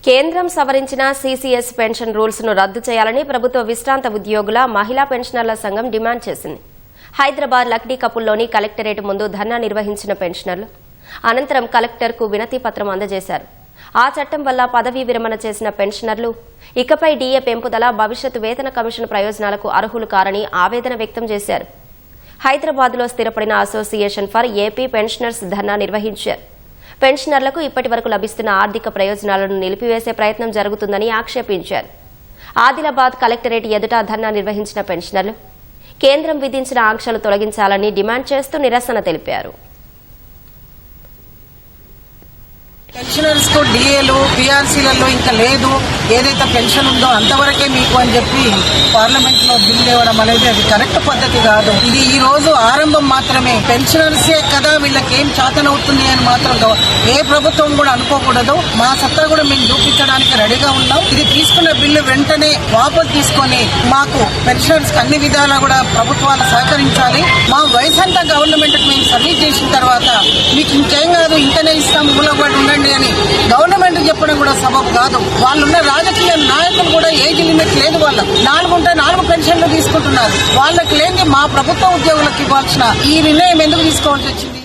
కేంద్రం సవరించిన CCS pension rules ను రద్దు చేయాలని ప్రభుత్వ విశ్రాంత ఉద్యోగుల మహిళా పెన్షనర్ల సంఘం డిమాండ్ చేసింది. హైదరాబాద్ లక్డీ కపుల్లోని కలెక్టరేట్ ముందు ధర్నా నిర్వహించిన పెన్షనర్లు అనంతరం కలెక్టర్కు వినతి పత్రం అందజేశారు. ఆ చట్టం వల్ల పదవీ విరమణ చేసిన పెన్షనర్లు ఇకపై డీఏ పెంపుదల భవిష్యత్ వేతన కమిషన్ ప్రయోజనాలకు అర్హులు కారని ఆవేదన వ్యక్తం చేశారు. హైదరాబాద్లో స్థిరపడిన అసోసియేషన్ ఫర్ ఏపీ పెన్షనర్స్ ధర్నా నిర్వహించారు. పెన్షనర్లకు ఇప్పటి వరకు లభిస్తున్న ఆర్థిక ప్రయోజనాలను నిలిపివేసే ప్రయత్నం జరుగుతుందని ఆక్షేపించారు. ఆదిలాబాద్ కలెక్టరేట్ ఎదుట ధర్నా నిర్వహించిన పెన్షనర్లు కేంద్రం విధించిన ఆంక్షలు తొలగించాలని డిమాండ్ చేస్తూ నిరసన తెలిపారు. పెన్షనర్స్ కు డిఏలు పీఆర్సీలలో ఇంకా లేదు, ఏదైతే పెన్షన్ ఉందో అంతవరకే మీకు అని చెప్పి పార్లమెంట్ లో బిల్ ఇవ్వడం అనేది అది కరెక్ట్ పద్ధతి కాదు. ఇది ఈ రోజు ఆరంభం మాత్రమే. పెన్షనర్సే కదా వీళ్ళకి ఏం చేతనవుతుంది అని మాత్రం ఏ ప్రభుత్వం కూడా అనుకోకూడదు. మా సత్తా కూడా మేము చూపించడానికి రెడీగా ఉన్నాం. ఇది తీసుకున్న బిల్లు వెంటనే వాపసు తీసుకొని మాకు పెన్షనర్స్ అన్ని విధాలా కూడా ప్రభుత్వాలు సహకరించాలి. మా వయసు అంతా గవర్నమెంట్ మేము సర్వీస్ చేసిన తర్వాత మీకు ఇంకేం కాదు ఇంకనే ఇస్తాం మూలపడి ఉండండి అని గవర్నమెంట్ చెప్పడం కూడా సబబు కాదు. వాళ్ళున్న రాజకీయ నాయకులు కూడా ఏజ్ లిమిట్ లేదు. వాళ్ళకి 4 పెన్షన్లు తీసుకుంటున్నారు. వాళ్ళకి లేని మా ప్రభుత్వ ఉద్యోగులకు ఇవ్వాల్సిన ఈ నిర్ణయం ఎందుకు తీసుకోవాల్సి వచ్చింది?